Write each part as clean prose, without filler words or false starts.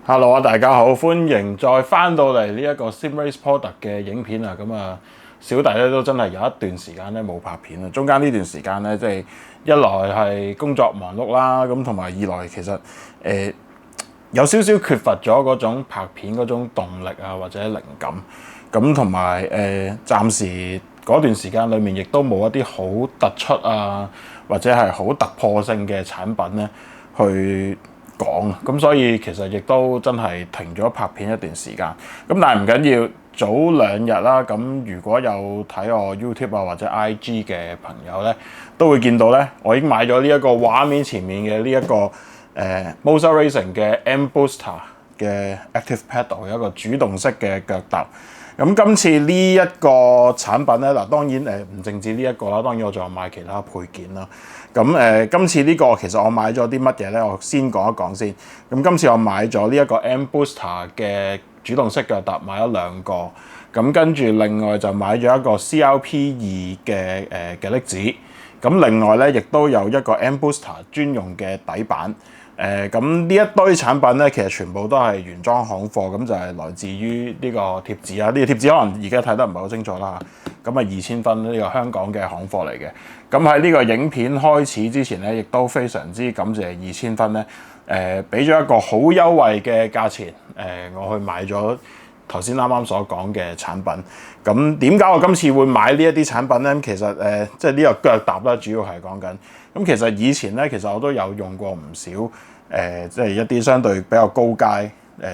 Hello 啊，大家好，歡迎再翻到嚟呢一個 Simrace Product 嘅影片啊！咁啊，小弟咧都真係有一段時間咧冇拍片啊。中間呢段時間咧，即係一來係工作忙碌啦，咁同埋二來其實有少少缺乏咗嗰種拍片嗰種動力啊，或者靈感。咁同埋暫時嗰段時間裏面亦都冇一啲好突出啊，或者係好突破性嘅產品咧去講，咁所以其實亦都真係停咗拍片一段時間。咁但係唔緊要，早2日啦。咁如果有睇我 YouTube 啊或者 IG 嘅朋友咧，都會見到咧，我已經買咗呢一個畫面前面嘅呢一個Moza Racing 嘅 M Booster 嘅 Active Pedal， 有一個主動式嘅腳踏。咁今次呢一個產品咧，嗱當然唔淨止呢一個啦，當然我仲有買其他配件啦。咁今次呢個其實我買咗啲乜嘢咧？我先講一講先。咁今次我買咗呢一個 M Booster 嘅主動式腳踏，買咗2個。咁跟住另外就買咗一個 CRP2 嘅嘅力子。咁另外咧亦都有一個 M Booster 專用嘅底板。咁呢一堆產品咧，其實全部都係原裝行貨，咁就係來自於呢個貼紙啊。呢個貼紙可能而家睇得唔係好清楚啦。咁啊2000分呢個香港嘅行貨嚟嘅。咁喺呢個影片開始之前咧，亦都非常之感謝2000分咧，俾咗一個好優惠嘅價錢，我去買咗頭先啱啱所講嘅產品。咁點解我今次會買呢一啲產品咧？其實即係呢個腳踏啦，主要係講緊。咁其實以前咧，其實我都有用過唔少即係一啲相對比較高階、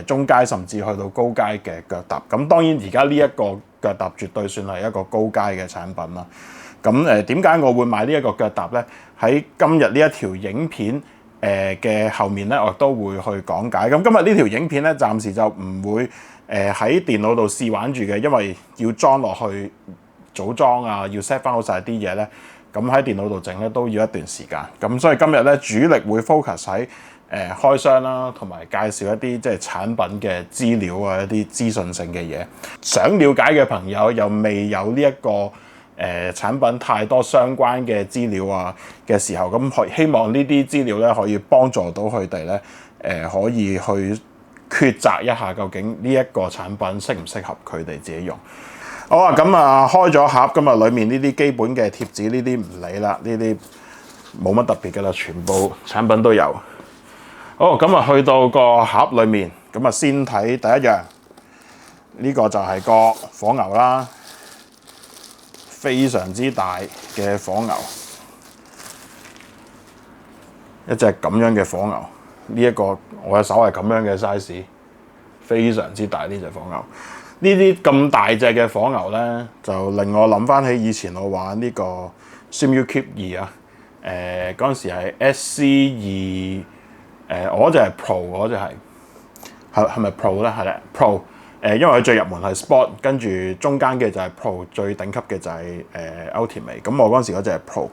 中階甚至去到高階嘅腳踏。咁當然而家呢一個腳踏絕對算係一個高階嘅產品啦。咁點解我會買呢一個腳踏咧？喺今日呢一條影片嘅後面咧，我都會去講解。咁今日呢條影片咧，暫時就唔會喺電腦度試玩住嘅，因為要裝落去組裝啊，要 set 翻好晒啲嘢咧。咁喺電腦度整咧都要一段時間。咁所以今日咧主力會 focus 喺開箱啦，同埋介紹一啲即係產品嘅資料啊，一啲資訊性嘅嘢。想了解嘅朋友又未有呢一個產品太多相關嘅資料啊嘅時候，咁希望呢啲資料咧可以幫助到佢哋咧可以去抉擇一下究竟呢一個產品適唔適合佢哋自己用。好啊，咁啊開咗盒，咁啊裡面呢啲基本嘅貼紙呢啲唔理啦，呢啲冇乜特別嘅啦，全部產品都有。好，咁啊去到個盒裡面，咁啊先睇第一樣，呢個就係個火牛啦，非常之大嘅火牛，一隻咁樣嘅火牛，呢一個我嘅手係咁樣嘅 size， 非常之大呢隻火牛。呢啲咁大隻嘅火牛咧，就令我諗翻起以前我玩呢個 Simu Keep 2啊，嗰陣時係 SC2，我嗰隻係 Pro， 嗰隻係咪 Pro 咧？係啦 Pro，因為佢最入門係 Sport， 跟住中間嘅就係 Pro， 最頂級嘅就係Ultimate。咁我嗰陣時嗰隻係 Pro，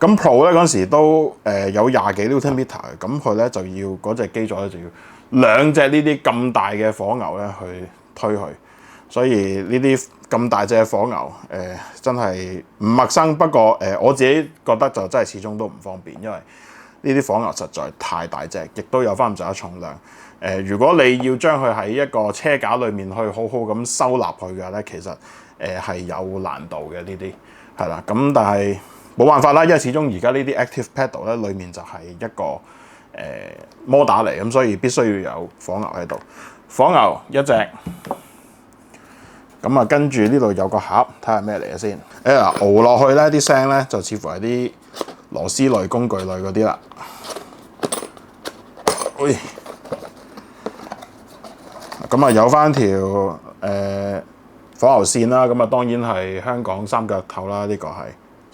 咁 Pro 咧嗰陣時都有20幾 Newton meter 嘅，咁佢咧就要嗰隻機座咧就要2隻呢啲咁大嘅火牛咧去推佢。所以呢啲咁大隻嘅火牛，真係唔陌生。不過我自己覺得就真係始終都唔方便，因為呢啲火牛實在太大隻，亦都有翻咁上下重量。如果你要將佢喺一個車架裏面去好好咁收納佢嘅咧，其實係有難度嘅呢啲，係啦。咁但係冇辦法啦，因為始終而家呢啲 Active Pedal 咧，裡面就係一個摩打嚟，咁所以必須要有火牛喺度。火牛一隻。咁啊，跟住呢度有個盒，睇下咩嚟嘅先。熬落去咧，啲聲咧就似乎係啲螺絲類、工具類嗰啲啦。喂，咁啊有翻條火牛線啦。咁啊當然係香港三腳頭啦，呢個係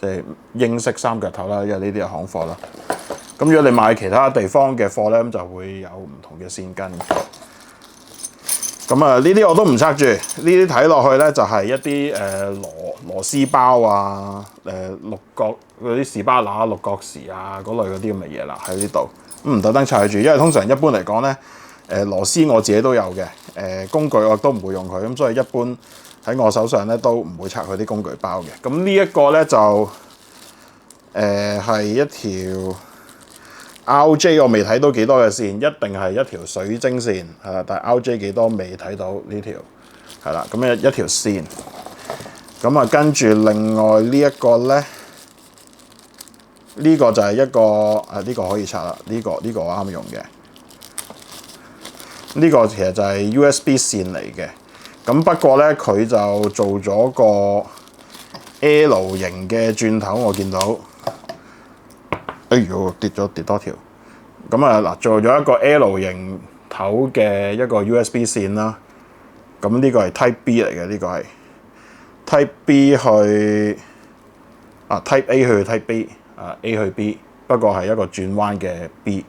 即係英式三腳頭啦，因為呢啲係行貨啦。咁如果你買其他地方嘅貨咧，咁就會有唔同嘅線根。咁啊，呢啲我都唔拆住，呢啲睇落去咧就係一啲螺絲包啊，六角嗰啲士巴拿、六角匙啊嗰類嗰啲咁嘅嘢啦，喺呢度唔特登拆住，因為通常一般嚟講咧，螺絲我自己都有嘅，工具我都唔會用佢，咁所以一般喺我手上咧都唔會拆佢啲工具包嘅。咁呢一個咧就係一條 RJ 我未睇到幾多嘅線，一定係一條水晶線係啦，但係 RJ 幾多未睇到呢條係啦，咁一條線。咁啊，跟住另外呢一個咧，呢個就係一個呢個可以拆啦，呢個我啱用嘅。呢個其實就係 USB 線嚟嘅，咁不過咧佢就做咗個 L 型嘅鑽頭，我見到，哎呦跌多條，咁啊嗱做咗一個 L 型頭嘅一個 USB 線啦，咁呢個係 Type B 嚟嘅，呢個係 Type B 去Type A 去 Type B A 去 B， 不過係一個轉彎嘅 B。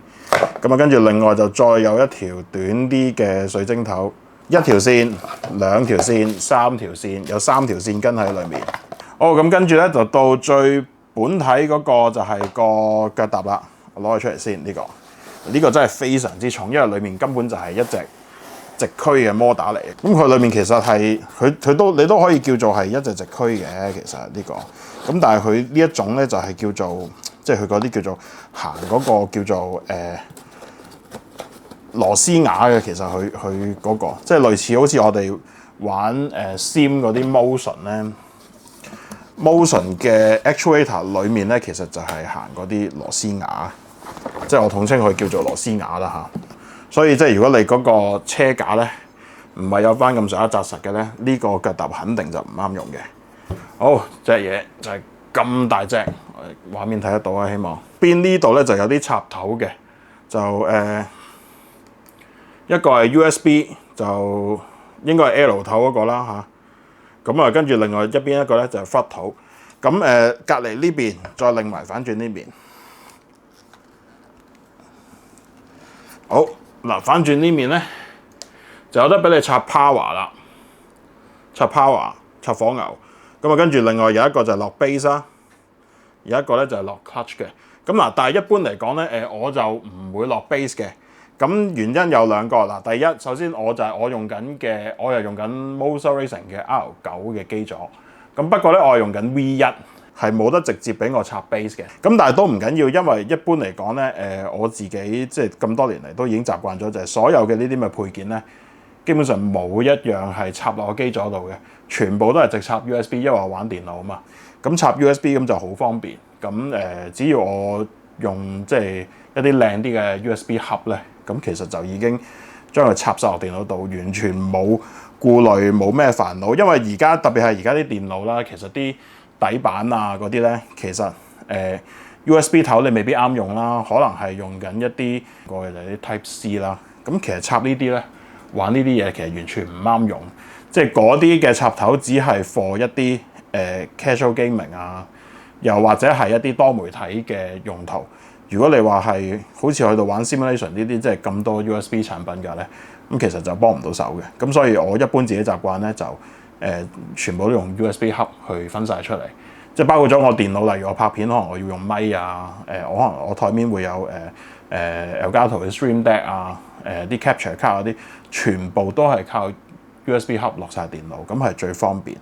咁啊，跟住另外就再有一條短啲嘅水晶頭，一條線、兩條線、三條線，有3條線跟喺裏面。好，咁跟住咧就到最本體嗰個就係個腳踏啦，我攞佢出嚟先。呢個真係非常之重，因為裏面根本就係一隻直驅嘅摩打嚟。咁佢裏面其實係你都可以叫做係一隻直驅嘅，其實呢個。咁但係佢呢一種咧就係叫做即係佢嗰啲叫做行嗰個叫做螺絲瓦嘅，其實佢嗰個即係類似好似我哋玩Sim 嗰啲 motion 嘅 actuator 裏面咧，其實就係行嗰啲螺絲瓦，即係我統稱佢叫做螺絲瓦啦嚇。所以即係如果你嗰個車架咧唔係有翻咁上下紮實嘅咧，呢個腳踏肯定就唔啱用嘅。好，隻嘢就係咁大隻，畫面睇得到啊，希望邊呢度咧就有啲插頭嘅，就一個係 USB， 就應該係 L 頭嗰個啦嚇。咁啊，跟住另外一邊一個咧就係 Flat 頭。咁隔離呢邊再擰埋反轉呢邊。好嗱，反轉呢面咧就有得俾你插 power 啦，插 power 插火牛。咁啊，跟住另外有一個就係落 base 啦，有一個咧就係落 clutch 嘅。咁嗱，但係一般嚟講咧，我就唔會落 base 嘅。咁原因有兩個嗱，第一首先我用緊嘅，我又用緊 Monza Racing 嘅 R9嘅基座。咁不過咧，我係用緊 V1，係冇得直接俾我插 base 嘅。咁但係都唔緊要，因為一般嚟講咧，我自己即係咁多年嚟都已經習慣咗，就係所有嘅呢啲咁嘅配件咧，基本上冇一樣係插落個基座度嘅，全部都係直插 USB， 因為我玩電腦啊嘛。咁插 USB 咁就好方便。咁只要我用即係一啲靚啲嘅 USB 盒咧，咁其實就已經將佢插晒落電腦度，完全冇顧慮，冇咩煩惱。因為而家特別係而家啲電腦啦，其實啲底板啊嗰啲咧，其實USB 頭你未必啱用啦，可能係用緊一啲個嘅就係啲 Type C 啦。咁其實插呢啲咧，玩呢啲嘢其實完全唔啱用，即係嗰啲嘅插頭只係 for 一啲casual gaming 啊，又或者係一啲多媒體嘅用途。如果你話係好似去到玩 simulation 呢啲，即係咁多 USB 產品㗎咧，咁其實就幫唔到手嘅。咁所以我一般自己習慣咧就全部都用 USB 盒去分晒出嚟，即係包括咗我電腦，例如我拍片可能我要用咪啊，我可能我台面會有Elgato 嘅 Stream Deck 啊，啲 capture 卡嗰啲，全部都係靠 USB 盒落晒電腦，咁係最方便。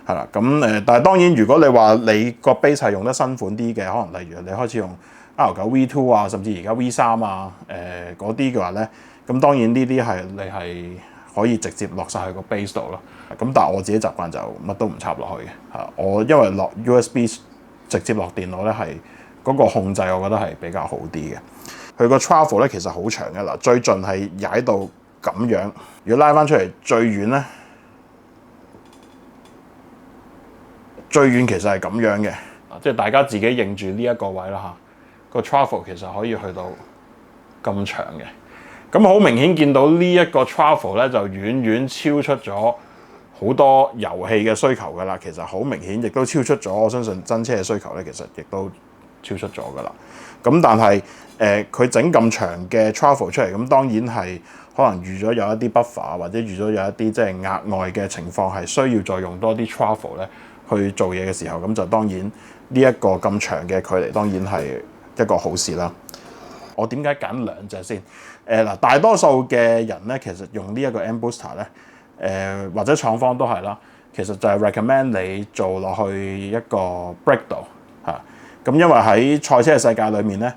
係啦，咁但係當然如果你話你個 base 係用得新款啲嘅，可能例如你開始用 R9 V2 啊，甚至而家 V3 啊，嗰啲嘅話咧，咁當然呢啲係你係可以直接落晒去個 base 度咯。咁但係我自己習慣就乜都唔插落去嘅嚇。我因為落 USB 直接落電腦咧，係嗰個控制我覺得係比較好啲嘅。佢個 travel 咧其實好長嘅嗱，最盡係踩到咁樣，如果拉翻出嚟最遠咧，最遠其實係咁樣嘅，即係大家自己認住呢一個位啦嚇。個 travel 其實可以去到咁長嘅，咁好明顯見到呢一個 travel 咧就遠遠超出咗好多遊戲嘅需求㗎啦。其實好明顯，亦都超出咗我相信真車嘅需求咧，其實亦都超出咗㗎啦。咁但係佢整咁長嘅 travel 出嚟，咁當然係可能預咗有一啲 buffer 或者預咗有一啲即係額外嘅情況係需要再用多啲 travel 咧去做嘢嘅時候，咁就當然呢一個咁長嘅距離當然係一個好事啦。我點解揀兩隻先？嗱，大多數嘅人咧，其實用呢一個 M Booster 咧，或者廠方都係啦，其實就係 recommend 你做落去一個 brake 度嚇。咁因為喺賽車嘅世界裏面咧，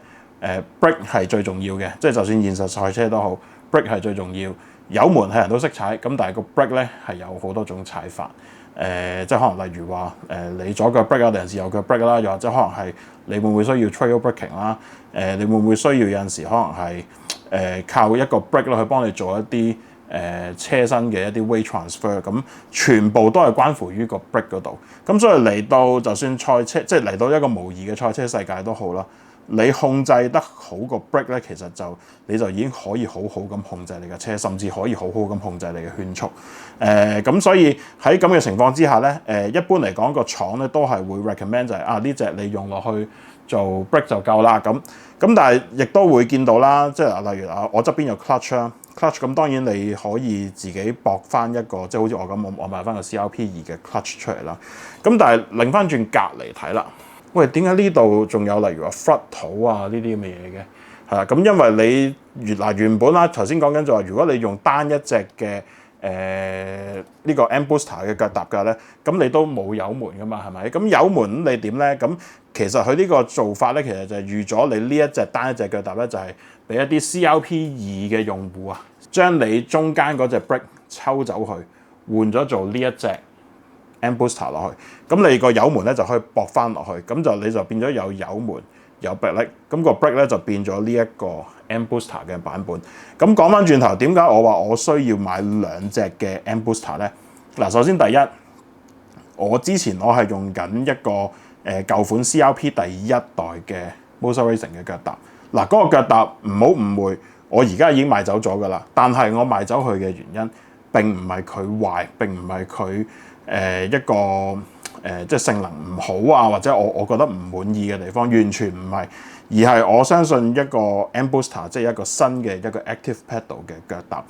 brake 係最重要嘅，即係就算現實賽車都好 brake 係最重要。油門係人都識踩，咁但係個 brake 咧係有好多種踩法。即係可能例如話你左腳 brake 啊，定係右腳 brake 啦，又或者可能係你會唔會需要 trail braking 啦？你會唔會需要有陣時可能係靠一個 brake 去幫你做一啲車身嘅一啲 weight transfer， 咁全部都係關乎於個 brake 嗰度。咁所以嚟到就算賽車，即係嚟到一個模擬嘅賽車世界都好啦。你控制得好個 brake 咧，其實你就已經可以好好咁控制你嘅車，甚至可以好好咁控制你嘅圈速。咁所以喺咁嘅情況之下咧，一般嚟講個廠咧都係會 recommend 就係呢隻你用落去做 brake 就夠啦。咁但係亦都會見到啦，即係例如我側邊有 clutch 啦 ，clutch 咁當然你可以自己駁翻一個，即係好似我咁，我買翻個 CRP2嘅 clutch 出嚟啦。咁但係擰翻轉隔嚟睇啦。喂，點解呢度仲有例如話 flood 土啊呢啲咁嘅嘢嘅？係啦，咁因為你原本啦，頭先講緊就話，如果你用單一隻嘅呢個 M Booster 嘅腳踏架咧，咁你都冇油門噶嘛，係咪？咁油門你點咧？咁其實佢呢個做法咧，其實就係預咗你呢一隻單一隻腳踏咧，就係俾一啲 CRP2嘅用戶啊，將你中間嗰隻 brake 抽走去，換咗做呢一隻M Booster 落去，咁你個油門咧就可以駁翻落去，咁你就變咗有油門有 brake 力，咁個 brake 咧就變咗呢一個 M Booster 嘅版本。咁講翻轉頭，點解我話我需要買兩隻嘅 M Booster 咧？嗱，首先第一，我之前我係用緊一個舊款 CRP 第一代嘅 Motor Racing 嘅腳踏。嗱，嗰個腳踏唔好誤會，我而家已經賣走咗㗎啦。但係我賣走佢嘅原因並唔係佢壞，並唔係佢一個即係性能唔好啊，或者我覺得唔滿意嘅地方，完全唔係，而係我相信一個 M Booster 即係一個新嘅一個 Active Pedal 嘅腳踏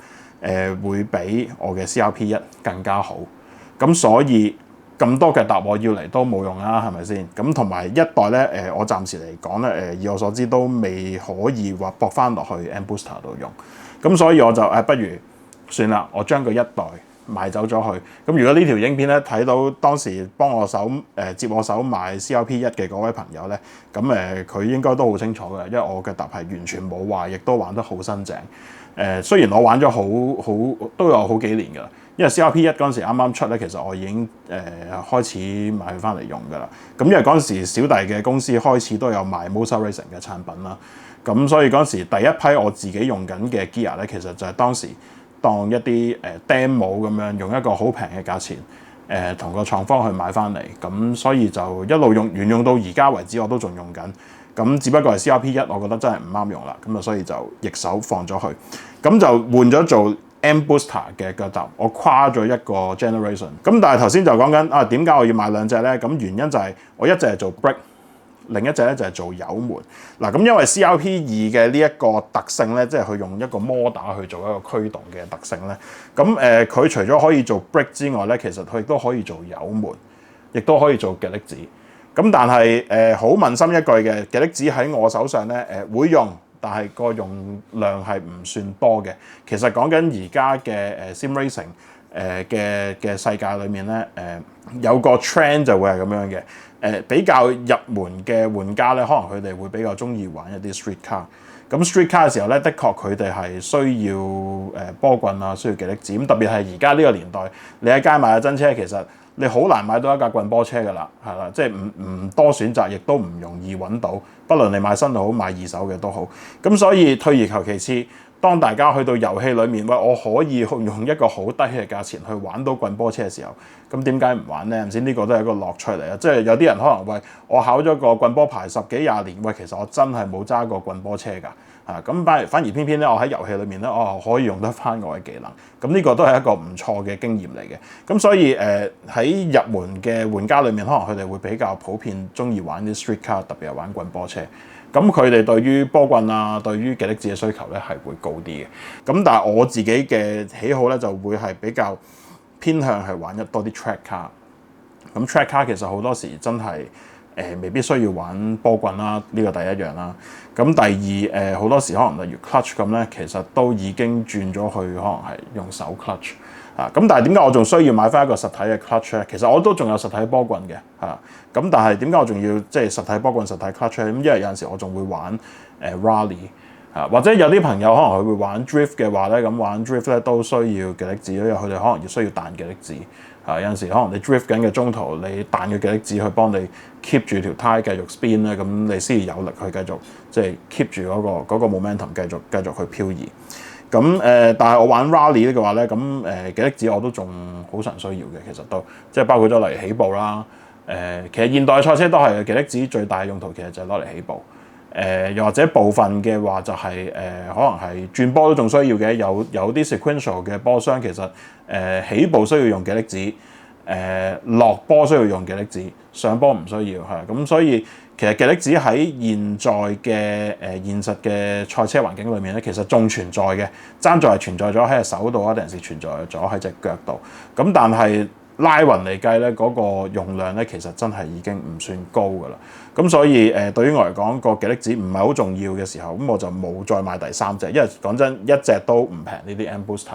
會比我嘅 CRP1 更加好。咁所以咁多腳踏我要嚟都冇用啦，係咪先？咁同埋一代咧我暫時嚟講咧以我所知都未可以話駁翻落去 M Booster 度用。咁所以我就不如算啦，我將個一代賣走咗去。咁如果呢條影片咧睇到當時幫我手接我手買 CRP1 嘅嗰位朋友咧，咁佢應該都好清楚嘅，因為我嘅踏係完全冇壞，亦都玩得好新淨。雖然我玩咗好都有好幾年㗎啦，因為 CRP1 嗰陣時啱啱出咧，其實我已經開始買佢翻嚟用㗎啦。咁因為嗰陣時小弟嘅公司開始都有賣 Motor Racing 嘅產品啦，咁所以嗰陣時第一批我自己用緊嘅 gear 咧，其實就係當時當一啲demo 咁樣，用一個好平嘅價錢同個廠方去買翻嚟，咁所以就一路沿用到而家為止，我都仲用緊。咁只不過係 CRP1，我覺得真係唔啱用啦，咁啊所以就逆手放咗去，咁就換咗做 M Booster 嘅腳踏，我跨咗一個 generation。咁但係頭先就講緊點解我要買兩隻咧？咁原因就係我一隻係做 brake，另一隻咧就係做油門。嗱，咁因為 CRP2 嘅呢一個特性咧，即係佢用一個摩打去做一個驅動嘅特性咧。咁佢除咗可以做 brake 之外咧，其實佢亦都可以做油門，亦都可以做極力子。咁但係好問心一句嘅，極力子喺我手上咧會用，但係個用量係唔算多嘅。其實講緊而家嘅Sim Racing 嘅世界裏面咧有個 trend 就會係咁樣嘅。比較入門嘅玩家咧，可能佢哋會比較中意玩一啲 street car。咁 street car 嘅時候咧，的確佢哋係需要波棍啊，需要極力子。咁特別係而家呢個年代，你喺街買架真車，其實你好難買到一架棍波車㗎啦，係啦，即係唔多選擇，亦都唔容易揾到。不論你買新又好，買二手嘅都好。咁所以退而求其次，當大家去到遊戲裏面，喂，我可以用一個好低嘅價錢去玩到棍波車嘅時候，咁點解唔玩咧？唔知呢個都係一個樂趣嚟啊！即係有啲人可能喂，我考咗個棍波牌10幾20年，喂，其實我真係冇揸過棍波車㗎。咁反而偏偏咧，我喺遊戲裏面咧，我可以用得翻我嘅技能，咁呢個都係一個唔錯嘅經驗嚟嘅。咁所以喺入門嘅玩家裏面，可能佢哋會比較普遍中意玩啲 street car， 特別係玩棍波車。咁佢哋對於波棍啊，對於極力子嘅需求咧係會高啲嘅。咁但係我自己嘅喜好咧就會係比較偏向係玩多啲 track car。咁 track car 其實好多時真係未必需要玩波棍啦，呢個第一樣啦。咁第二好多時可能例如 clutch 咁咧，其實都已經轉咗去可能係用手 clutch。咁但係點解我仲需要買翻一個實體嘅 clutch 咧？其實我都仲有實體波棍嘅咁但係點解我仲要即係實體波棍、實體 clutch 咧？咁因為有陣時我仲會玩rally 或者有啲朋友可能佢會玩 drift 嘅話咧，咁玩 drift 咧都需要極力子，因為佢哋可能要需要彈極力子有陣時可能你 drift 緊嘅中途，你彈嘅極力子去幫你 keep 住條胎繼續 spin 咧，咁你先有力去繼續即係 keep 住嗰個 momentum 繼續去漂移。咁但係我玩 rally 嘅話咧，咁極力子我都仲好常需要嘅，其實都即係包括咗例如起步啦。其實現代賽車都係極力子最大嘅用途，其實就係攞嚟起步。又或者部分嘅話就係可能係轉波都仲需要嘅，有啲 sequential 嘅波箱其實起步需要用極力子，落波需要用極力子，上波唔需要咁所以其實極力子喺現在嘅現實嘅賽車環境裏面咧，其實仲存在嘅，爭在係存在咗喺隻手度啊，定係存在咗喺隻腳度。咁但係拉勻嚟計咧，嗰個用量咧其實真係已經唔算高噶啦。咁所以對於我嚟講，個極力子唔係好重要嘅時候，咁我就冇再買第三隻，因為講真一隻都唔平呢啲 M Booster。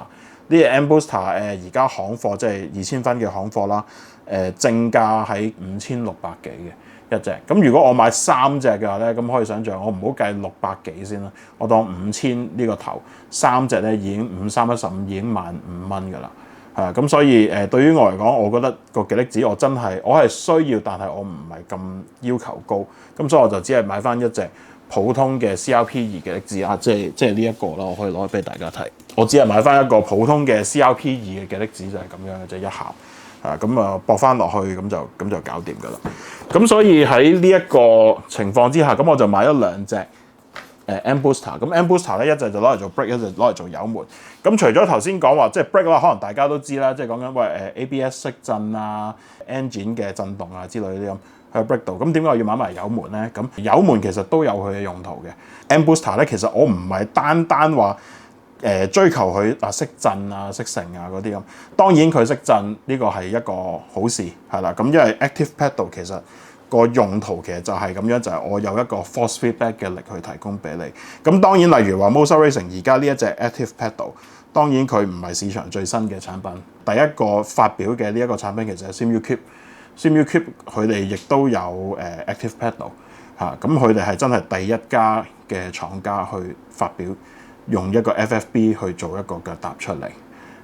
呢啲 M Booster 而家行貨即係2000分嘅行貨啦，正價喺5600幾嘅一隻。咁如果我買3隻嘅話咧，咁可以想象我唔好計600幾先啦，我當5000呢個頭3隻咧已經5315已經15000蚊噶啦。咁所以對於我嚟講，我覺得個極力子我係需要，但係我唔係咁要求高，咁所以我就只係買翻一隻普通嘅 CRP2 極力子即係呢一個啦，我可以攞俾大家睇。我只係買翻一個普通嘅 CRP2 嘅極力子就係咁樣嘅啫，一盒咁駁翻落去咁就搞掂噶啦。咁所以喺呢一個情況之下，咁我就買咗2隻。M Booster 咁 M Booster 咧一隻就攞嚟做 brake， 一隻攞嚟做油門。咁除咗頭先講話即係 brake 啦，可能大家都知啦，即係講緊ABS 熄震啊、engine 嘅震動啊之類呢啲咁喺 brake 度。咁點解我要買埋油門咧？咁油門其實都有佢嘅用途嘅。M Booster 咧其實我唔係單話追求佢熄震啊、熄繩啊嗰啲咁。當然佢熄震呢個係一個好事係啦。咁因為 Active Pedal 其實個用途其實就係咁樣，就係我有一個 force feedback 嘅力去提供俾你。咁當然，例如話 Motor Racing 而家呢一隻 Active Pedal， 當然佢唔係市場最新嘅產品。第一個發表嘅呢一個產品其實係 Simucube 佢哋亦都有Active Pedal 咁佢哋係真係第一家嘅廠家去發表用一個 FFB 去做一個腳踏出嚟。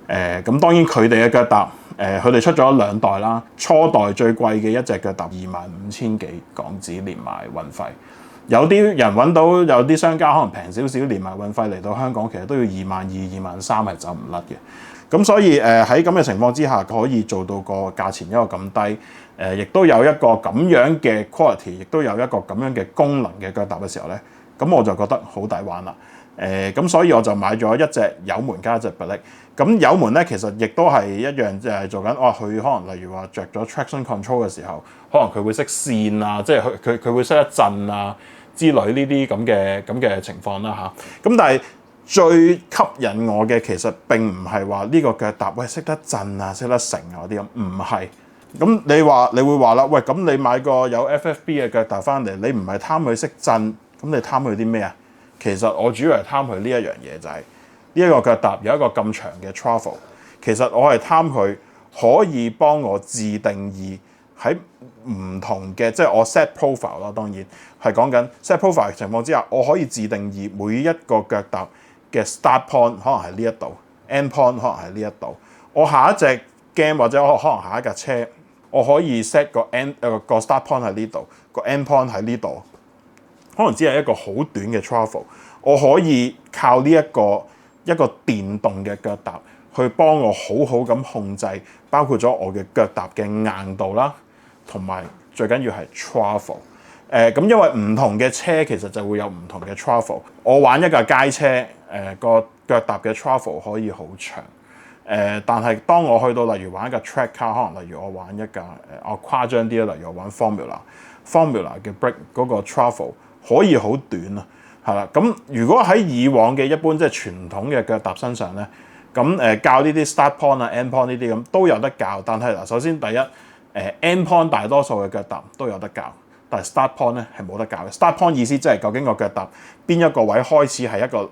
咁當然佢哋嘅腳踏，佢哋出咗2代啦。初代最貴嘅一隻腳踏25000幾港紙，連埋運費。有啲人揾到有啲商家可能平少少，連埋運費嚟到香港，其實都要22000、23000係走唔甩嘅。咁所以喺咁嘅情況之下，可以做到個價錢一個咁低，亦都有一個咁樣嘅 quality， 亦都有一個咁樣嘅功能嘅腳踏嘅時候咧，咁我就覺得好抵玩啦。咁所以我就買咗一隻油門加一隻 brake。咁油門咧其實亦都係一樣，就係做緊佢可能例如話着咗 traction control 嘅時候，可能佢會熄線啊，即係佢會熄一震啊之類呢啲咁嘅情況啦嚇。咁但係最吸引我嘅其實並唔係話呢個腳踏識得震啊、識得成啊嗰啲咁，唔係。咁你會話啦，喂，咁你買個有 FFB 嘅腳踏翻嚟，你唔係貪佢識震，咁你貪佢啲咩啊？其實我主要係貪佢呢一樣嘢，就係呢一個腳踏有一個咁長嘅 travel。其實我係貪佢可以幫我自定義喺唔同嘅，即係我 set profile 啦。當然係講緊 set profile 嘅情況之下，我可以自定義每一個腳踏嘅 start point 可能係呢一度 ，end point 可能係呢一度。我下一隻 game 或者我可能下一架車，我可以 set 個 start point 喺呢度，個 end point 喺呢度。可能只係一個好短嘅 travel， 我可以靠呢一個電動嘅腳踏去幫我好好咁控制，包括咗我嘅腳踏嘅硬度啦，同埋最緊要係 travel。咁因為唔同嘅車其實就會有唔同嘅 travel。我玩一架街車，個腳踏嘅 travel 可以好長。但係當我去到例如玩一架 track car， 可能例如我玩一架我誇張啲啦，例如我玩 Formula 嘅 brake 嗰個 travel。可以好短啊，係啦。咁如果喺以往嘅一般即係傳統嘅腳踏身上咧，咁教呢啲 start point 啊、end point 呢啲咁都有得教。但係嗱，首先第一end point 大多數嘅腳踏都有得教，但係 start point 咧係冇得教嘅。start point 意思即係究竟個腳踏邊一個位開始係一個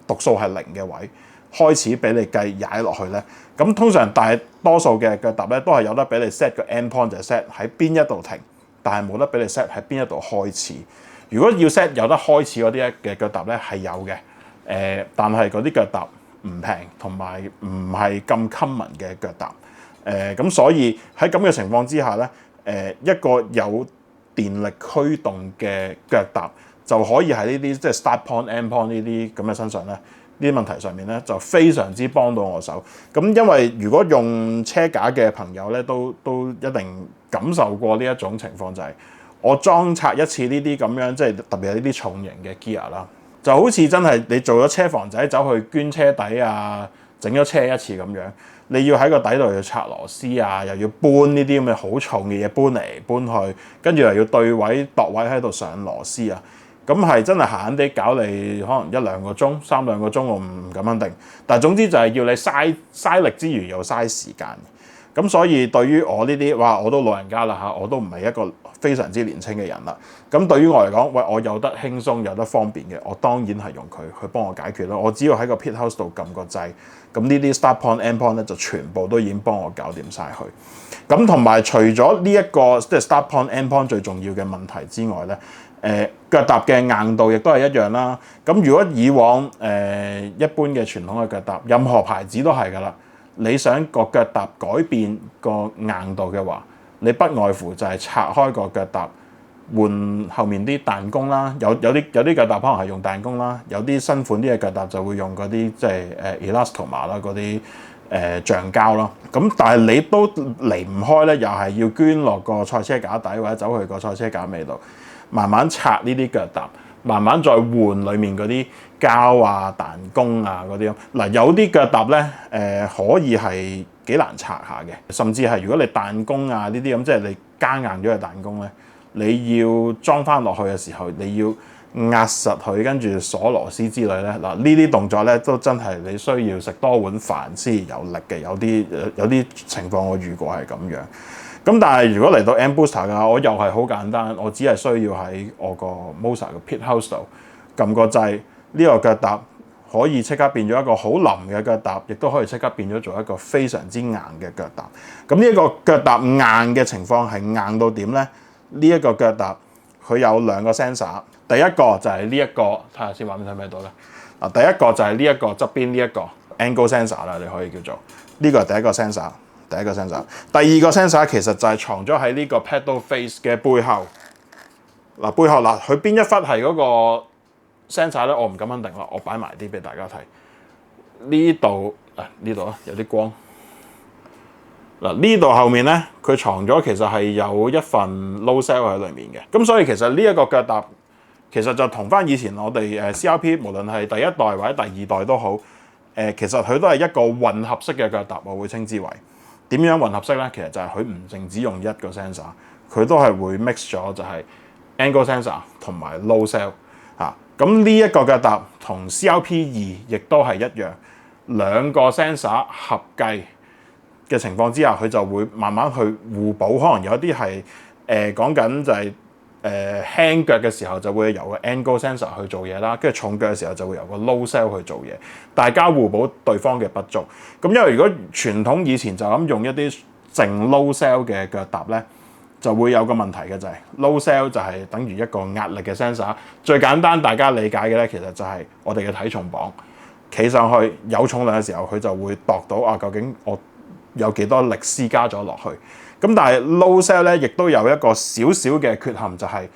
讀數係0嘅位，開始俾你計踩落去咧？咁通常大多數嘅腳踏咧都係有得俾你 set 個 end point 就 set 喺邊一度停，但係冇得俾你 set 喺邊一度開始。如果要 set 有得開始嗰啲嘅腳踏咧係有嘅，但係嗰啲腳踏唔平，同埋唔係咁 common 嘅腳踏。咁所以喺咁嘅情況之下咧，一個有電力驅動嘅腳踏就可以喺呢啲即係 start point、end point 呢啲咁嘅身上咧，呢啲問題上面咧就非常之幫到我手。咁因為如果用車架嘅朋友咧，都一定感受過呢一種情況，就係我裝拆一次呢啲咁樣，即係特別係呢啲重型嘅 gear 啦，就好似真係你做咗車房仔走去捐車底啊，整咗車一次咁樣。你要喺個底度要拆螺絲啊，又要搬呢啲咁嘅好重嘅嘢搬嚟搬去，跟住又要對位度位喺度上螺絲啊，咁係真係閒啲搞你可能1-2個鐘、3-2個鐘，我唔敢肯定。但係總之就係要你嘥力之餘又嘥時間。咁所以對於我呢啲，哇，我都老人家啦嚇，我都唔係一個非常之年輕嘅人啦。咁對於我嚟講，喂，我有得輕鬆有得方便嘅，我當然係用佢去幫我解決咯。我只要喺個 pit house 度撳個掣，咁呢啲 start point、end point 咧就全部都已經幫我搞掂晒佢。咁同埋除咗呢一個即係 start point、end point 最重要嘅問題之外咧，腳踏嘅硬度亦都係一樣啦。咁如果以往一般嘅傳統嘅腳踏，任何牌子都係㗎啦。你想個腳踏改變個硬度嘅話，你不外乎就係拆開個腳踏，換後面啲彈弓啦。有啲腳踏可能係用彈弓啦，有啲新款啲嘅腳踏就會用嗰啲即係Elastomer 啦，嗰啲橡膠啦。咁但係你都離唔開咧，又係要捐落個賽車架底或者走去個賽車架尾度，慢慢拆呢啲腳踏。慢慢再換裡面嗰啲膠啊、彈弓啊嗰啲咁。嗱，有啲腳踏咧，可以係幾難拆下嘅，甚至係如果你彈弓啊呢啲咁，即係你加硬咗嘅彈弓咧，你要裝翻落去嘅時候，你要壓實佢，跟住鎖螺絲之類咧。嗱，呢啲動作咧都真係你需要食多碗飯先有力嘅。有啲情況我遇過係咁樣。咁但係如果嚟到 Amp Booster 嘅話，我又係好簡單，我只係需要喺我個 Moza 嘅 Pit House 度撳個掣，呢個腳踏可以即刻變咗一個好腍嘅腳踏，亦都可以即刻變咗做一個非常之硬嘅腳踏。咁呢一個腳踏硬嘅情況係硬到點咧？呢一個腳踏佢有2個 sensor， 第一個就係呢一個，睇下先畫面睇唔睇到咧？嗱，第一個就係呢一個側邊呢一個 angle sensor 啦，你可以叫做呢個係第一個 sensor。第二個 sensor 其實就係藏咗喺呢個 pedal face 嘅背後。背後佢邊一忽係嗰個 sensor 咧？我唔敢肯定啦，我擺埋啲俾大家睇。呢度有啲光。呢度後面咧，佢藏咗其實係有一份 low cell 喺裡面嘅。咁所以其實呢一個腳踏其實就同翻以前我哋CRP 無論係第一代或者第2代都好，其實佢都係一個混合式嘅腳踏，我會稱之為。點樣混合式咧？其實就係佢唔淨止用一個 sensor， 佢都係會 mix 咗，就係 angle sensor 同埋 low cell 嚇。咁呢一個腳踏同 CRP2 亦都係一樣，2個 sensor 合計嘅情況之下，佢就會慢慢去互補。可能有啲係講緊就係輕腳嘅時候就會由個 angle sensor 去做嘢啦，跟住重腳嘅時候就會由個 low cell 去做嘢，大家互補對方嘅不足。咁因為如果傳統以前就咁用一啲淨 low cell 嘅腳踏咧，就會有個問題嘅，就係 low cell 就係等於一個壓力嘅 sensor。最簡單大家理解嘅咧，其實就係我哋嘅體重磅企上去有重量嘅時候，佢就會度到究竟我有幾多力施加咗落去。咁但係 low cell 咧，亦都有一個少少嘅缺陷，就係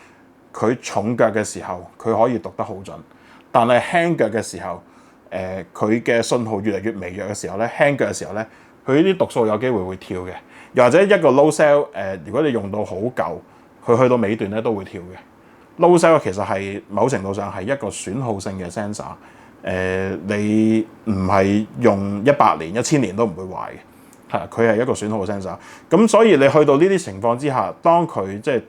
佢重腳嘅時候，佢可以讀得好準，但係輕腳嘅時候，佢嘅信號越嚟越微弱嘅時候咧，輕腳嘅時候咧，佢呢啲讀數有機會會跳嘅。又或者一個 low cell，如果你用到好舊，佢去到尾段咧都會跳嘅。low cell 其實係某程度上係一個損耗性嘅 sensor，你唔係用100年、1000年都唔會壞嘅。佢係一個損耗 sensor， 咁所以你去到呢啲情況之下，當佢即係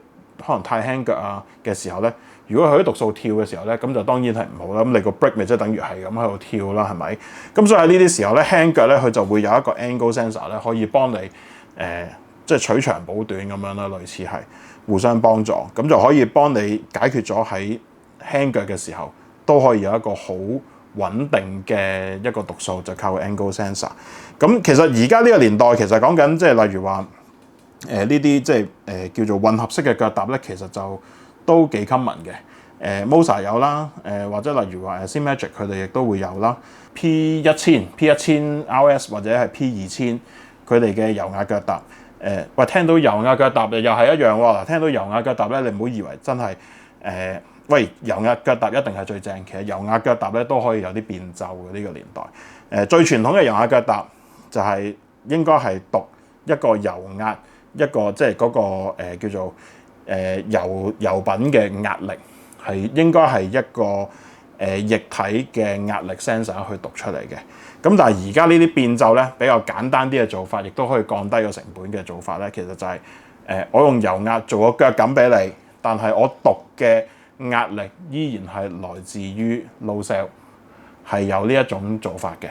可能太輕腳啊嘅時候咧，如果佢啲讀數跳嘅時候咧，咁就當然係唔好啦。咁你個 brake 咪即係等於係咁喺度跳啦，係咪？咁所以喺呢啲時候咧，輕腳咧佢就會有一個 angle sensor 咧，可以幫你即係取長補短咁樣啦，類似係互相幫助，咁就可以幫你解決咗喺輕腳嘅時候都可以有一個好穩定嘅一個讀數，就靠 angle sensor。咁其實而家呢個年代其實講緊即係例如話呢啲即係叫做混合式嘅腳踏咧，其實就都幾 common 嘅。Moza 有啦，或者例如話Simagic 佢哋亦都會有啦。P1000 RS 或者係 P2000佢哋嘅油壓腳踏。喂，聽到油壓腳踏又係一樣喎。嗱，聽到油壓腳踏咧，你唔好以為真係喂，油壓腳踏一定係最正。其實油壓腳踏咧都可以有啲變奏嘅呢個年代。最傳統嘅油壓腳踏就係應該係讀一個油壓，一個即係嗰個叫做油品嘅壓力，係應該係一個液體嘅壓力 sensor 去讀出嚟嘅。咁但係而家呢啲變奏咧比較簡單啲嘅做法，亦都可以降低個成本嘅做法咧，其實就係我用油壓做個腳感俾你，但係我讀嘅壓力依然係來自於 load cell， 係有呢一種做法嘅。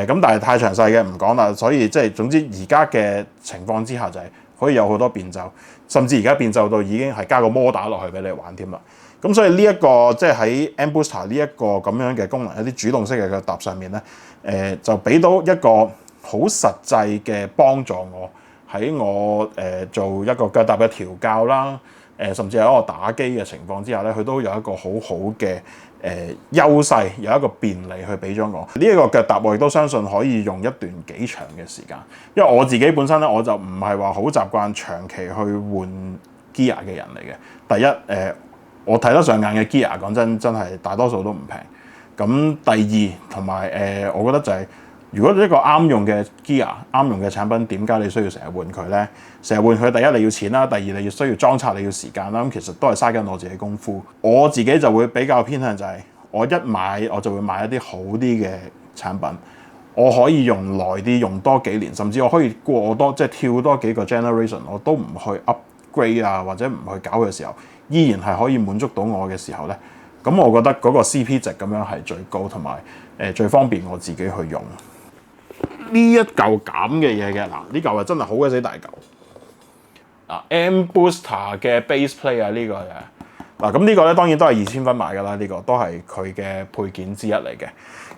咁但係太詳細嘅唔講啦，所以即係總之而家嘅情況之下就係可以有好多變奏，甚至而家變奏到已經係加個摩打落去俾你玩添啦。咁所以呢一個即係喺 M Booster 呢一個咁樣嘅功能，一啲主動式嘅腳踏上面咧，就俾到一個好實際嘅幫助我喺我做一個腳踏嘅調校啦，甚至係一個打機嘅情況之下咧，佢都有一個好好嘅優勢，有一個便利去俾咗我。呢一個腳踏我亦都相信可以用一段幾長嘅時間，因為我自己本身咧我就唔係話好習慣長期去換 gear 嘅人嚟嘅。第一我睇得上眼嘅 gear 講真係大多數都唔平。咁第二同埋我覺得就係、如果一個啱用嘅 gear 啱用嘅產品，點解你需要成日換佢咧？成日換佢，第一你要錢啦，第二你要需要裝拆，你要時間啦。咁其實都係嘥緊我自己功夫。我自己就會比較偏向就係、我一買我就會買一啲好啲嘅產品，我可以用耐啲，用多幾年，甚至我可以過多即係跳多幾個 generation， 我都唔去 upgrade 啊，或者唔去搞嘅時候，依然係可以滿足到我嘅時候咧。咁我覺得嗰個 CP 值咁樣係最高，同埋最方便我自己去用。呢一嚿咁嘅嘢嘅，嗱呢嚿係真係好鬼死大嚿。M Booster 嘅 Base Plate 啊，呢個嘅咁呢個咧當然都係2000分買㗎啦，呢個都係佢嘅配件之一嚟嘅。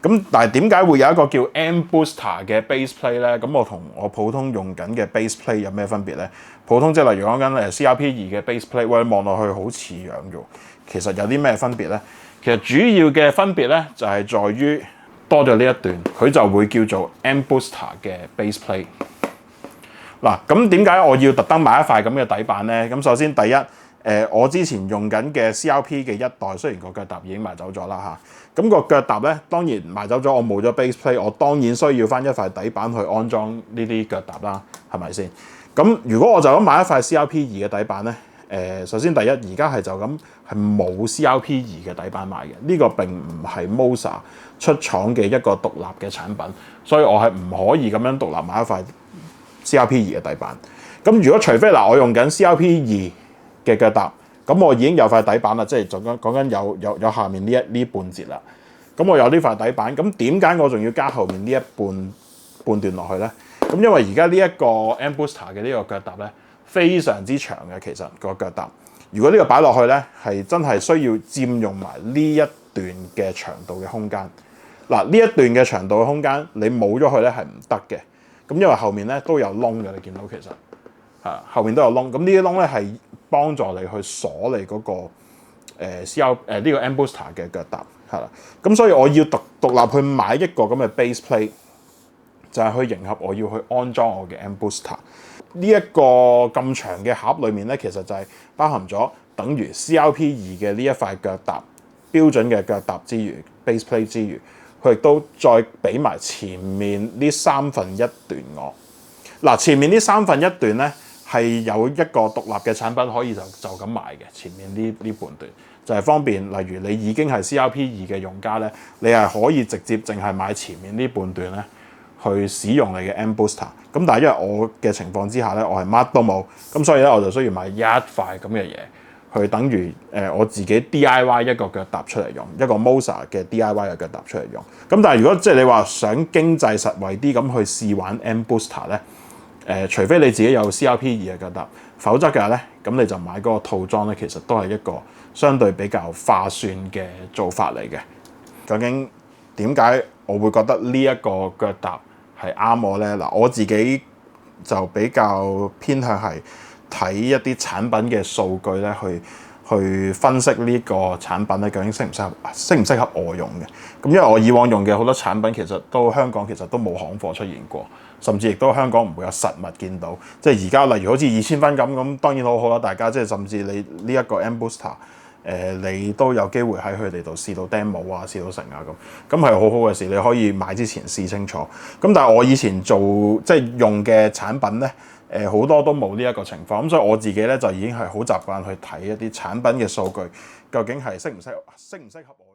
咁但係點解會有一個叫 M Booster 嘅 Base Plate 咧？咁我同我普通用緊嘅 Base Plate 有咩分別咧？普通即係例如講緊CRP2嘅 Base Plate， 喂望落去好似樣啫，其實有啲咩分別咧？其實主要嘅分別咧就係在於多咗呢一段，佢就會叫做 M Booster 嘅 Base Plate。嗱，咁點解我要特登買一塊咁嘅底板咧？咁首先第一，我之前用緊嘅 CRP 嘅一代，雖然個腳踏已經賣走咗啦嚇，咁個腳踏咧當然賣走咗，我冇咗 Base Plate， 我當然需要翻一塊底板去安裝呢啲腳踏啦，係咪先？咁如果我就咁買一塊 CRP2 嘅底板咧，首先第一而家係就咁係冇 CRP2 嘅底板賣嘅，呢個並唔係 Moza 出廠嘅一個獨立嘅產品，所以我係唔可以咁樣獨立買一塊 CRP2 嘅底板。咁如果除非我用緊 CRP2 嘅腳踏，咁我已經有塊底板啦，即係講緊有下面呢半截啦。咁我有呢塊底板，咁點解我仲要加後面呢一半段落去咧？咁因為而家呢一個 M Booster 嘅呢個腳踏咧非常之長嘅，其實個腳踏，如果呢個擺落去咧，係真係需要佔用埋呢一段嘅長度嘅空間。嗱，呢一段嘅長度嘅空間，你冇咗佢咧係唔得嘅。咁因為後面咧都有窿嘅，你見到其實後面都有窿。咁呢啲窿咧係幫助你去鎖你嗰個呢個 M Booster 嘅腳踏係啦。咁所以我要獨立去買一個咁嘅 base plate，就係去迎合我要去安裝我嘅 M Booster。呢一個咁長嘅盒裏面咧，其實就係包含咗等於 CRP2 嘅呢一塊腳踏標準嘅腳踏之餘 ，base plate 之餘，佢亦都再俾埋前面呢1/3段我。嗱，前面呢1/3段咧係有一個獨立嘅產品可以就咁賣嘅，前面呢半段就係方便。例如你已經係 CRP2 嘅用家咧，你係可以直接淨係買前面呢半段咧去使用你嘅 M Booster。咁但係因為我嘅情況之下咧，我係乜都冇，咁所以咧我就需要買一塊咁嘅嘢，去等於我自己 DIY 一個腳踏出嚟用，一個 Moza 嘅 DIY 嘅腳踏出嚟用。咁但係如果即係你話想經濟實惠啲咁去試玩 M Booster 咧，除非你自己有 CRP2 嘅腳踏，否則嘅話咧，咁你就買嗰個套裝咧，其實都係一個相對比較划算嘅做法嚟嘅。究竟點解我會覺得呢一個腳踏係啱我咧？嗱，我自己就比較偏向係睇一啲產品嘅數據咧，去分析呢個產品咧究竟適唔適合我用嘅。咁因為我以往用嘅好多產品其實都香港其實都冇行貨出現過，甚至亦都香港唔會有實物見到。即係而家例如好似2000分咁當然好好啦，大家即係甚至你呢一個 M Booster。你都有機會喺佢哋度試到 demo 啊，試到成啊咁係好好嘅事。你可以買之前試清楚。咁但係我以前做即係用嘅產品咧，好多都冇呢一個情況。咁所以我自己咧就已經係好習慣去睇一啲產品嘅數據，究竟係適唔適合我。